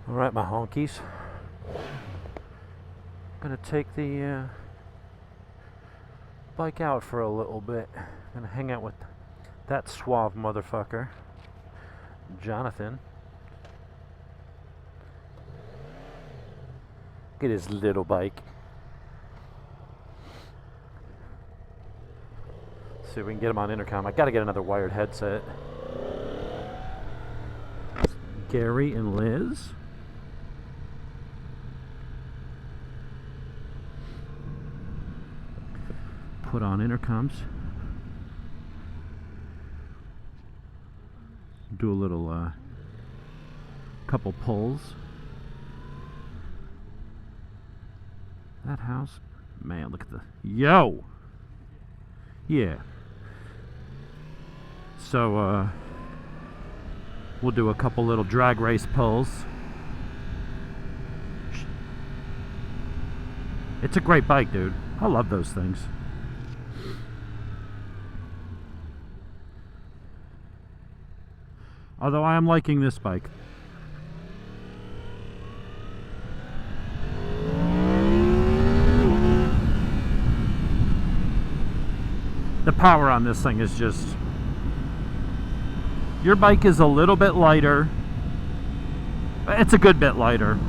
Alright, my honkies. Gonna take the bike out for a little bit. Gonna hang out with that suave motherfucker, Jonathan. Look at his little bike. See if we can get him on intercom. I gotta get another wired headset. Gary and Liz. Put on intercoms. Do a little couple pulls. That house, man, look at the yo. Yeah. So we'll do a couple little drag race pulls. It's a great bike, dude. I love those things. Although I am liking this bike. The power on this thing is just... Your bike is a little bit lighter. It's a good bit lighter.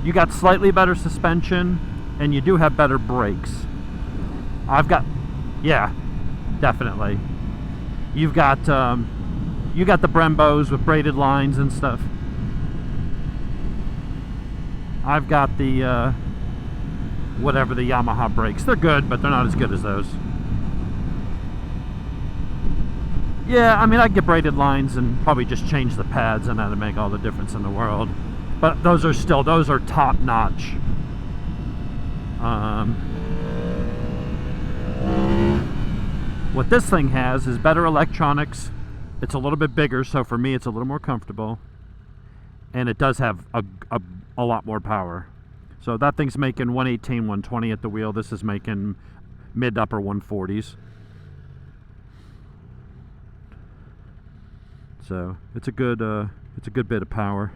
You got slightly better suspension, and you do have better brakes. I've got... Yeah, definitely. You've got... you got the Brembos with braided lines and stuff. I've got the whatever, the Yamaha brakes. They're good, but they're not as good as those. Yeah, I mean, I'd get braided lines and probably just change the pads, and that'd make all the difference in the world. But those are still, those are top notch. What this thing has is better electronics. It's a little bit bigger, so for me it's a little more comfortable, and it does have a lot more power. So that thing's making 118, 120 at the wheel. This is making mid to upper 140s. So it's a good bit of power.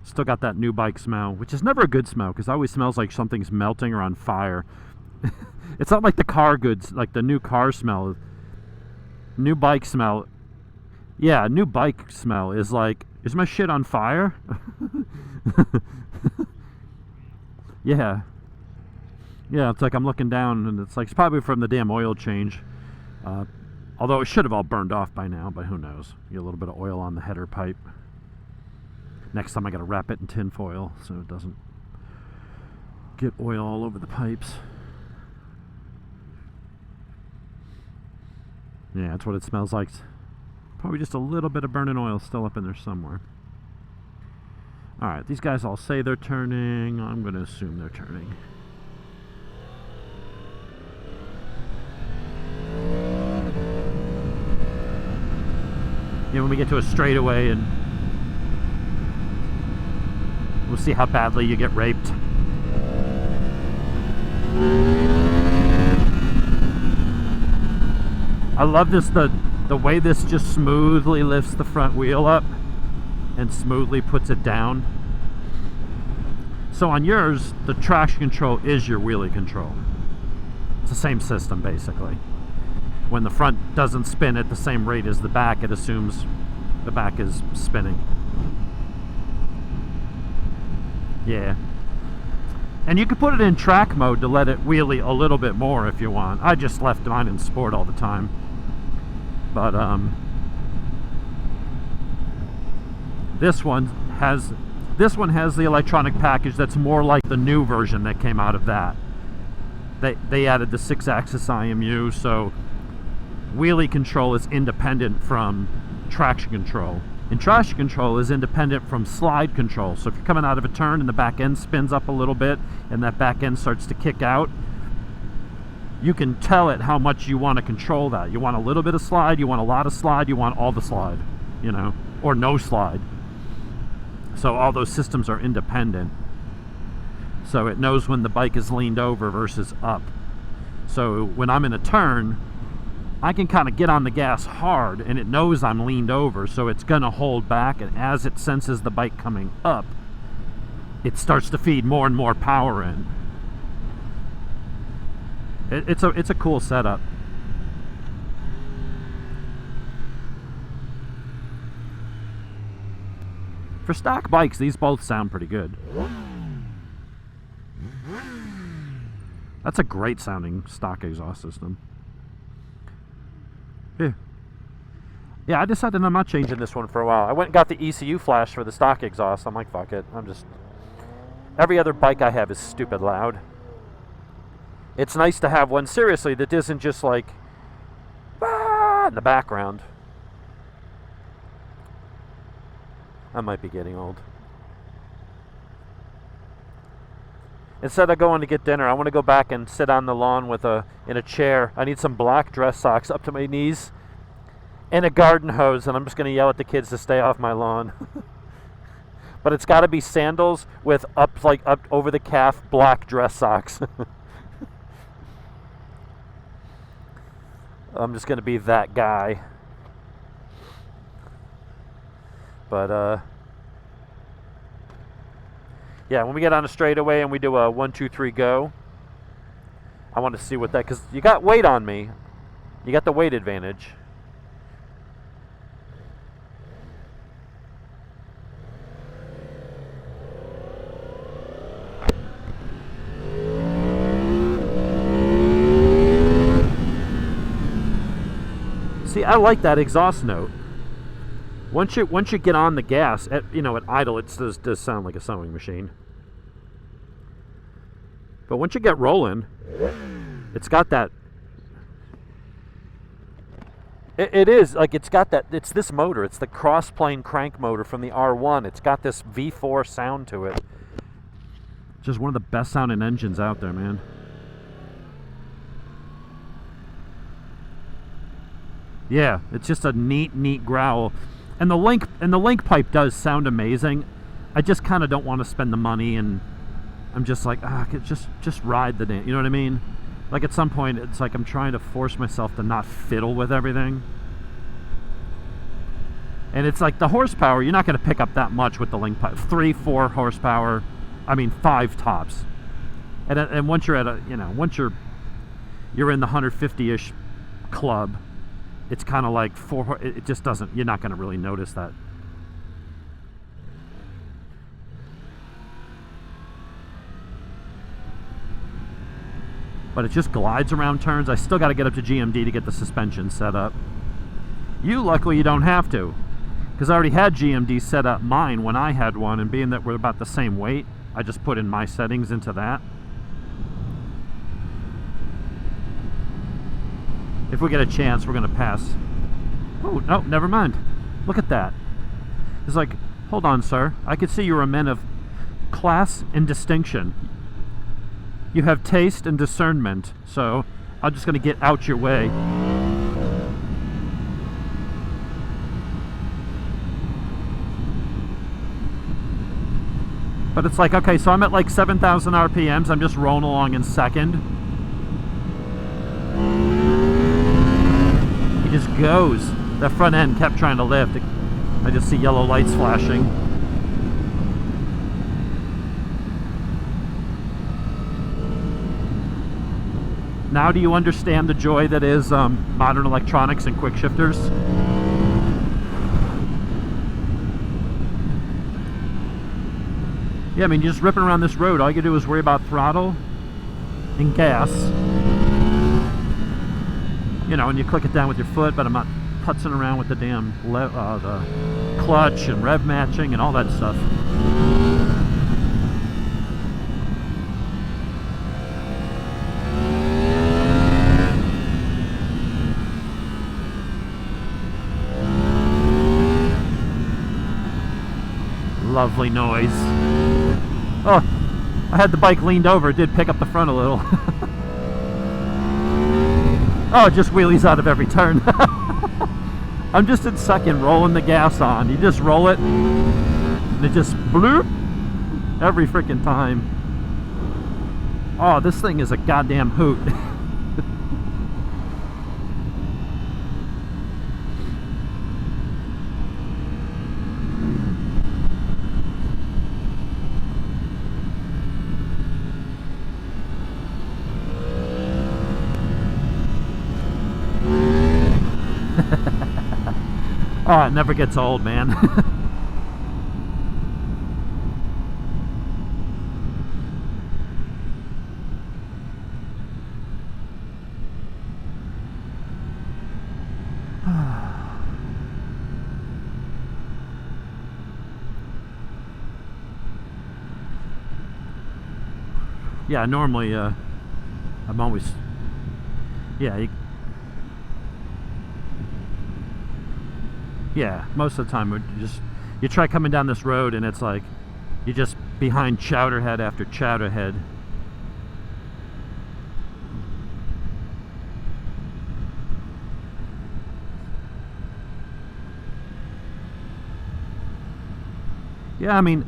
Still got that new bike smell, which is never a good smell because it always smells like something's melting or on fire. It's not like the car goods, like the new car smell. New bike smell, yeah, new bike smell is like, is my shit on fire? Yeah, it's like I'm looking down and it's like, it's probably from the damn oil change. Although it should have all burned off by now, but who knows. Get a little bit of oil on the header pipe. Next time I gotta wrap it in tin foil so it doesn't get oil all over the pipes. Yeah, that's what it smells like. Probably just a little bit of burning oil still up in there somewhere. Alright, these guys all say they're turning. I'm going to assume they're turning. Yeah, when we get to a straightaway, and we'll see how badly you get raped. I love this, the way this just smoothly lifts the front wheel up and smoothly puts it down. So on yours, the traction control is your wheelie control. It's the same system basically. When the front doesn't spin at the same rate as the back, it assumes the back is spinning. Yeah. And you can put it in track mode to let it wheelie a little bit more if you want. I just left mine in sport all the time. But this one has the electronic package that's more like the new version that came out of that. They added the 6-axis IMU, so wheelie control is independent from traction control. And traction control is independent from slide control. So if you're coming out of a turn and the back end spins up a little bit and that back end starts to kick out, you can tell it how much you want to control that. You want a little bit of slide, you want a lot of slide, you want all the slide, you know, or no slide. So all those systems are independent. So it knows when the bike is leaned over versus up. So when I'm in a turn, I can kind of get on the gas hard, and it knows I'm leaned over, so it's going to hold back, and as it senses the bike coming up, it starts to feed more and more power in. It's a cool setup. For stock bikes, these both sound pretty good. That's a great sounding stock exhaust system. Yeah, I decided I'm not changing this one for a while. I went and got the ECU flash for the stock exhaust. I'm like, fuck it. Every other bike I have is stupid loud. It's nice to have one, seriously, that isn't just like, in the background. I might be getting old. Instead of going to get dinner, I want to go back and sit on the lawn in a chair. I need some black dress socks up to my knees and a garden hose, and I'm just going to yell at the kids to stay off my lawn. But it's got to be sandals with up over the calf black dress socks. I'm just going to be that guy. But yeah, when we get on a straightaway and we do a 1, 2, 3 go, I want to see what that, because you got weight on me. You got the weight advantage. See, I like that exhaust note. Once you get on the gas, at idle, it does sound like a sewing machine. But once you get rolling, it's got that. It is like it's got that. It's this motor. It's the cross-plane crank motor from the R1. It's got this V4 sound to it. Just one of the best sounding engines out there, man. Yeah, it's just a neat growl. And the link pipe does sound amazing. I just kind of don't want to spend the money, and I'm just like, just ride the damn. You know what I mean? Like at some point, it's like I'm trying to force myself to not fiddle with everything. And it's like the horsepower, you're not going to pick up that much with the link pipe. 3-4 horsepower. I mean 5 tops. And once you're at once you're in the 150-ish club, it's kind of like 4. It just doesn't. You're not going to really notice that. But it just glides around turns. I still got to get up to GMD to get the suspension set up. Luckily, you don't have to, because I already had GMD set up mine when I had one, and being that we're about the same weight, I just put in my settings into that. If we get a chance, we're going to pass. Oh, no, never mind. Look at that. It's like, hold on, sir. I could see you're a man of class and distinction. You have taste and discernment, so I'm just going to get out your way. But it's like, okay, so I'm at like 7,000 RPMs. I'm just rolling along in second. He just goes. The front end kept trying to lift. I just see yellow lights flashing. Now do you understand the joy that is modern electronics and quick shifters? Yeah, I mean, you're just ripping around this road. All you do is worry about throttle and gas. And you click it down with your foot, but I'm not putzing around with the damn the clutch and rev matching and all that stuff. Lovely noise. Oh, I had the bike leaned over. It did pick up the front a little. Oh, it just wheelies out of every turn. I'm just in second, rolling the gas on. You just roll it, and it just bloop every freaking time. Oh, this thing is a goddamn hoot. Oh, it never gets old, man. Yeah, normally I'm always, yeah, yeah, most of the time you try coming down this road and it's like you're just behind chowderhead after chowderhead. Yeah, I mean,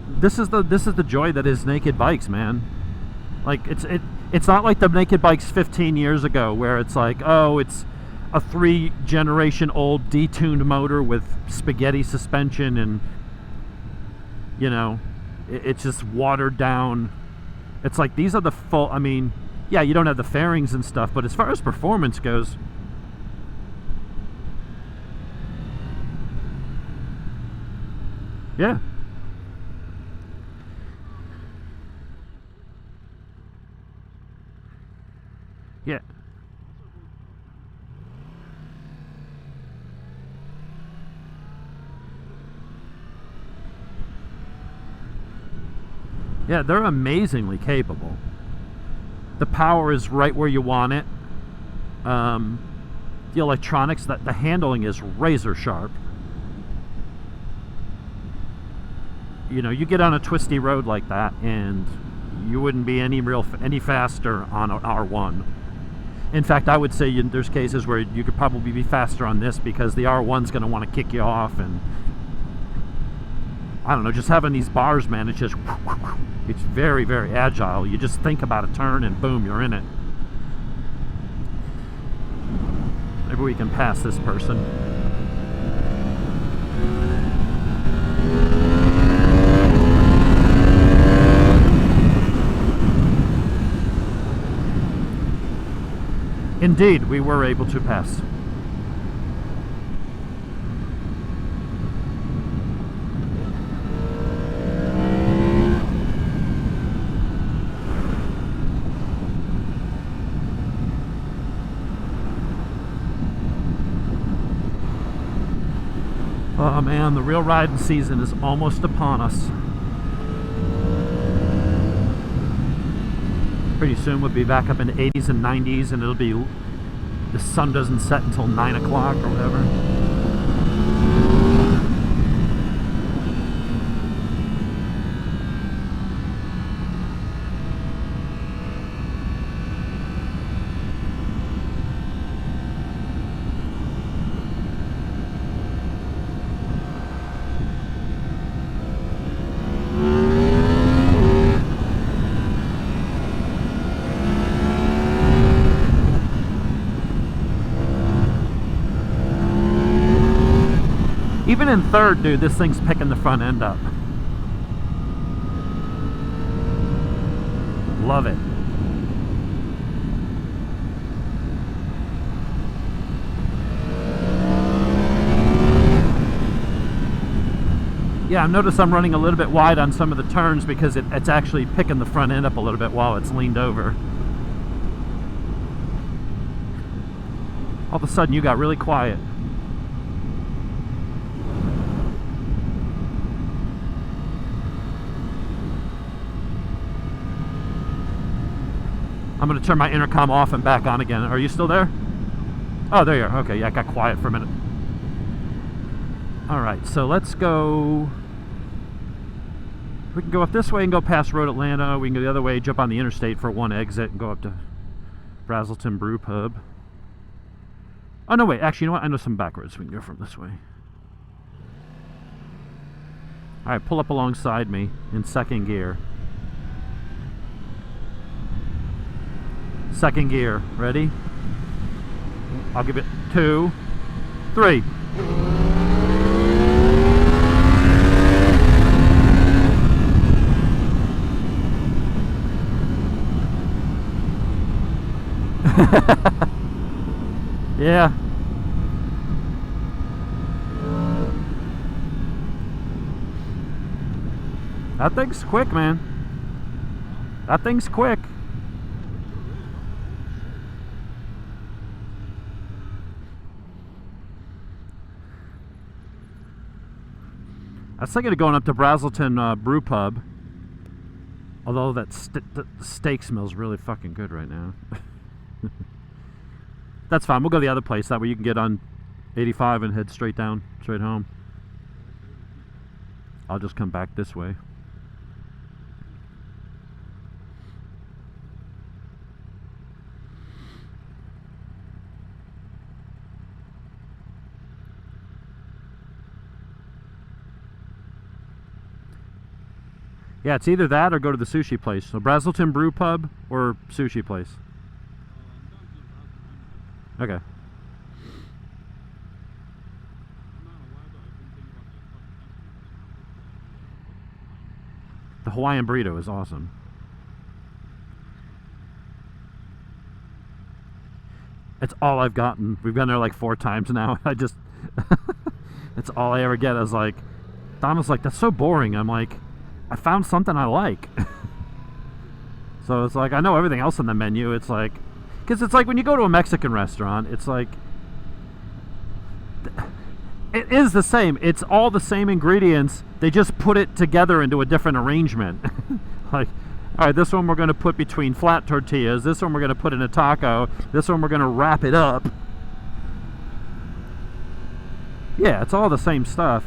this is the joy that is naked bikes, man. Like it's not like the naked bikes 15 years ago where it's like, oh, it's a 3-generation-old detuned motor with spaghetti suspension, and you know, it's just watered down. It's like these are the full. I mean, yeah, you don't have the fairings and stuff, but as far as performance goes, yeah. Yeah. Yeah, they're amazingly capable. The power is right where you want it. The electronics, the handling is razor sharp. You know, you get on a twisty road like that and you wouldn't be any faster on an R1. In fact, I would say there's cases where you could probably be faster on this because the R1's going to want to kick you off, and I don't know, just having these bars, man, it's very, very agile. You just think about a turn and boom, you're in it. Maybe we can pass this person. Indeed, we were able to pass. Oh man, the real riding season is almost upon us. Pretty soon we'll be back up in the 80s and 90s, and it'll be, the sun doesn't set until 9 o'clock or whatever. Even in third, dude, this thing's picking the front end up. Love it. Yeah, I've noticed I'm running a little bit wide on some of the turns because it's actually picking the front end up a little bit while it's leaned over. All of a sudden, you got really quiet. I'm going to turn my intercom off and back on again. Are you still there? Oh, there you are. Okay, yeah, I got quiet for a minute. Alright, so let's go. We can go up this way and go past Road Atlanta. We can go the other way, jump on the interstate for one exit, and go up to Brazelton Brew Pub. Oh, no, wait. Actually, you know what? I know some back roads we can go from this way. Alright, pull up alongside me in second gear. Second gear. Ready? I'll give it 2, 3. Yeah. That thing's quick, man. That thing's quick. I was thinking of going up to Brazelton Brew Pub. Although that steak smells really fucking good right now. That's fine. We'll go to the other place. That way you can get on 85 and head straight down, straight home. I'll just come back this way. Yeah, it's either that or go to the sushi place. So Brazelton Brew Pub or sushi place. Okay. The Hawaiian burrito is awesome. It's all I've gotten. We've been there like 4 times now. I just... That's all I ever get. I was like... Don was like, that's so boring. I'm like... I found something I like. So it's like, I know everything else on the menu. It's like, because it's like when you go to a Mexican restaurant, it's like, it is the same. It's all the same ingredients. They just put it together into a different arrangement. Like, all right, this one we're going to put between flat tortillas. This one we're going to put in a taco. This one we're going to wrap it up. Yeah, it's all the same stuff.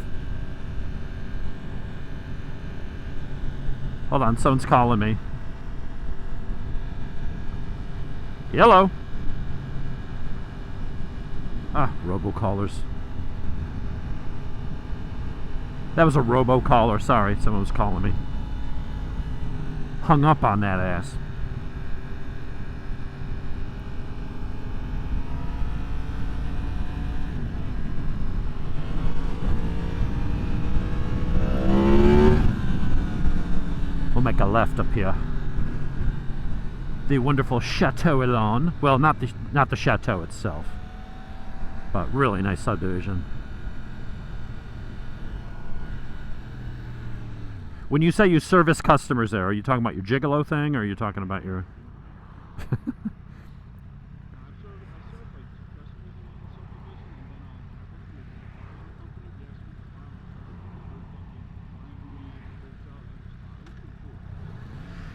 Hold on, someone's calling me. Hello. Ah, robocallers. That was a robocaller. Sorry, someone was calling me. Hung up on that ass. We'll make a left up here. The wonderful Chateau Elan. Well, not the chateau itself, but really nice subdivision. When you say you service customers there, are you talking about your gigolo thing, or are you talking about your...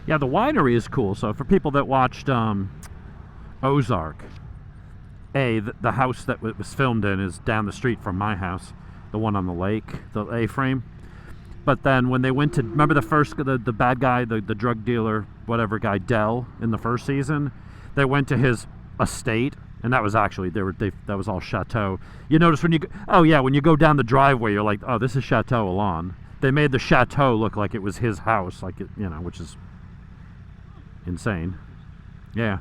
Yeah, the winery is cool. So for people that watched Ozark, the house that it was filmed in is down the street from my house, the one on the lake, the A-frame. But then when they went to, remember the bad guy, the drug dealer, whatever guy, Dell, in the first season, they went to his estate, and that was actually, that was all chateau. You notice when you when you go down the driveway, you're like, oh, this is Chateau Elan. They made the chateau look like it was his house, like it, which is insane. Yeah,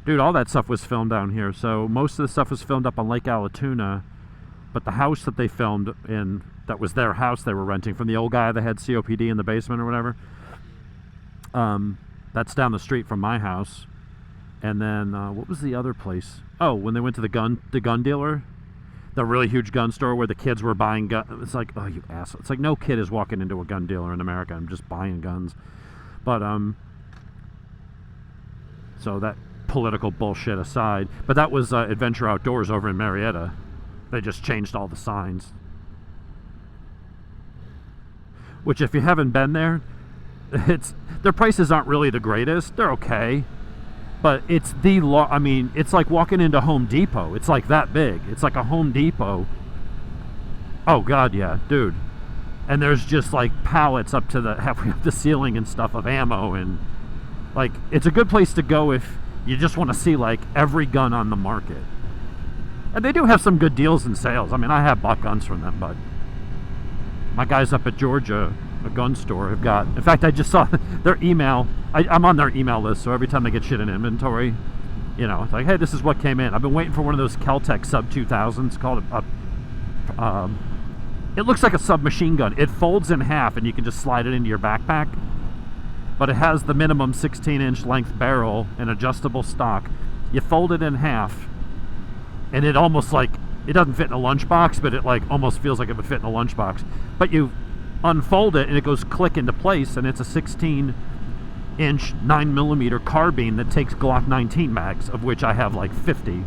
dude, all that stuff was filmed down here. So most of the stuff was filmed up on Lake Allatoona, but the house that they filmed in, that was their house they were renting from the old guy that had COPD in the basement or whatever, that's down the street from my house. And then what was the other place? Oh, when they went to the gun dealer, the really huge gun store where the kids were buying guns. It's like, oh, you asshole. It's like no kid is walking into a gun dealer in America and just buying guns. But so that political bullshit aside, but that was Adventure Outdoors over in Marietta. They just changed all the signs. Which, if you haven't been there, their prices aren't really the greatest. They're okay, but it's it's like walking into Home Depot. It's like that big. It's like a Home Depot. Oh God, yeah, dude. And there's just like pallets up to halfway up the ceiling and stuff of ammo, and like it's a good place to go if you just want to see like every gun on the market. And they do have some good deals and sales. I mean, I have bought guns from them, but my guys up at Georgia, a gun store, have got... In fact, I just saw their email. I'm on their email list, so every time they get shit in inventory, it's like, hey, this is what came in. I've been waiting for one of those Kel-Tec Sub 2000s called it looks like a submachine gun. It folds in half, and you can just slide it into your backpack. But it has the minimum 16-inch length barrel and adjustable stock. You fold it in half, and it almost like... It doesn't fit in a lunchbox, but it like almost feels like it would fit in a lunchbox. But you unfold it and it goes click into place, and it's a 16-inch 9mm carbine that takes Glock 19 mags, of which I have like 50.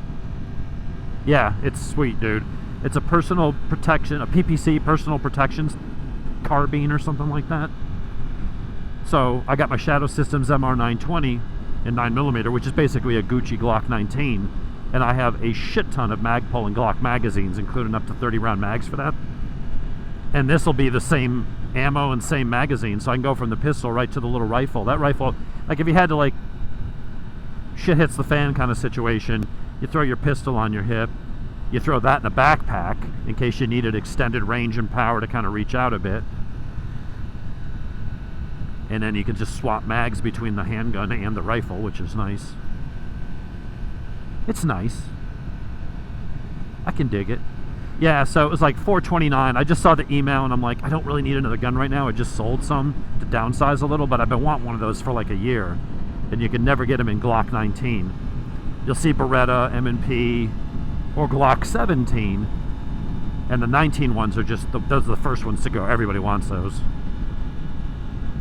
Yeah, it's sweet, dude. It's a personal protection, a PPC, personal protections carbine or something like that. So I got my Shadow Systems MR920 in 9mm, which is basically a Gucci Glock 19, and I have a shit ton of Magpul and Glock magazines, including up to 30 round mags for that. And this will be the same ammo and same magazine, so I can go from the pistol right to the little rifle. That rifle, like if you had to, like, shit hits the fan kind of situation, you throw your pistol on your hip, you throw that in a backpack in case you needed extended range and power to kind of reach out a bit. And then you can just swap mags between the handgun and the rifle, which is nice. It's nice. I can dig it. Yeah, so it was like $429. I just saw the email and I'm like, I don't really need another gun right now. I just sold some to downsize a little, but I've been wanting one of those for like a year. And you can never get them in Glock 19. You'll see Beretta, M&P, or Glock 17. And the 19 ones are just, those are the first ones to go. Everybody wants those.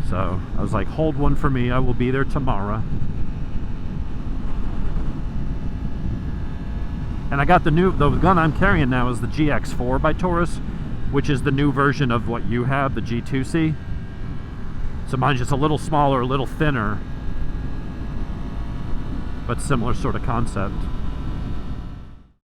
So I was like, hold one for me. I will be there tomorrow. And I got the gun I'm carrying now is the GX4 by Taurus, which is the new version of what you have, the G2C. So mine's just a little smaller, a little thinner, but similar sort of concept.